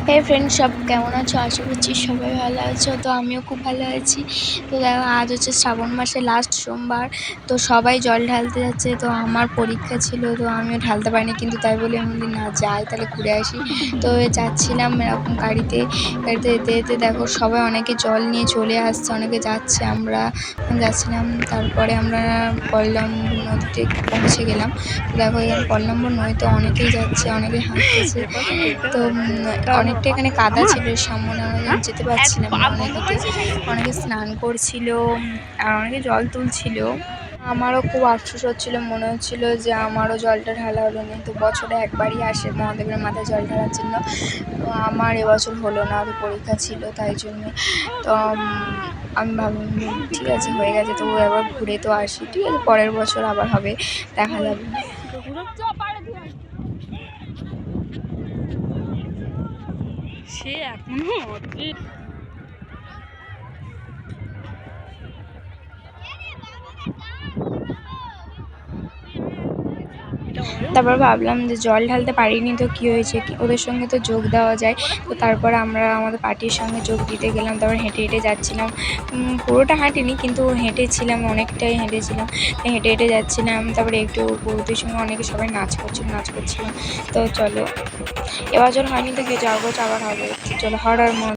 হে friend, সব কেমন আছো? আশা করছি সবাই ভালো আছো। তো আমিও খুব ভালো আছি। তো দেখো, আজ হচ্ছে শ্রাবণ মাসের লাস্ট সোমবার। তো সবাই জল ঢালতে যাচ্ছে। তো আমার পরীক্ষা ছিল, তো আমিও ঢালতে পারিনি, কিন্তু তাই বলে আমি বলি না যাই তাহলে ঘুরে আসি। তো যাচ্ছিলাম এরকম গাড়িতে যেতে যেতে দেখো সবাই অনেকে জল নিয়ে চলে আসছে, অনেকে যাচ্ছে, আমরা যাচ্ছিলাম। তারপরে আমরা কল্যাণপুর নদীতে পৌঁছে গেলাম। তো দেখো এখানে কল্যাণপুর নদীতে অনেকেই যাচ্ছে, অনেকে হাঁটতেছে। তো অনেকটা এখানে কাদা ছিল, সামনে আমরা যেতে পারছিলাম না। অনেকে স্নান করছিল, আর অনেকে জল তুলছিল। আমারও খুব আফসোস হচ্ছিল, মনে হচ্ছিল যে আমারও জলটা ঢালা হলো না। তো বছরে একবারই আসে মহাদেবের মাথায় জল ঢালার জন্য। তো আমার এবছর হলো না, তো পরীক্ষা ছিল তাই জন্যে। তো আমি ভাবলাম ঠিক আছে, হয়ে গেছে, তো এবার ঘুরে তো আসি, ঠিক আছে, পরের বছর আবার হবে, দেখা যাবে। সে এখনো তারপর ভাবলাম যে জল ঢালতে পারিনি তো কী হয়েছে, ওদের সঙ্গে তো যোগ দেওয়া যায়। তো তারপর আমরা আমাদের পার্টির সঙ্গে যোগ দিতে গেলাম। তারপর হেঁটে হেঁটে যাচ্ছিলাম, পুরোটা হাঁটিনি কিন্তু হেঁটেছিলাম, অনেকটাই হেঁটেছিলাম। হেঁটে হেঁটে যাচ্ছিলাম। তারপরে একটু বন্ধুদের সঙ্গে অনেকে সবাই নাচ করছিলাম। তো চলো, এবছর হয়নি তো কি, যাওয়ার বছর আবার হবে। চলো, হর হর মহাদেব।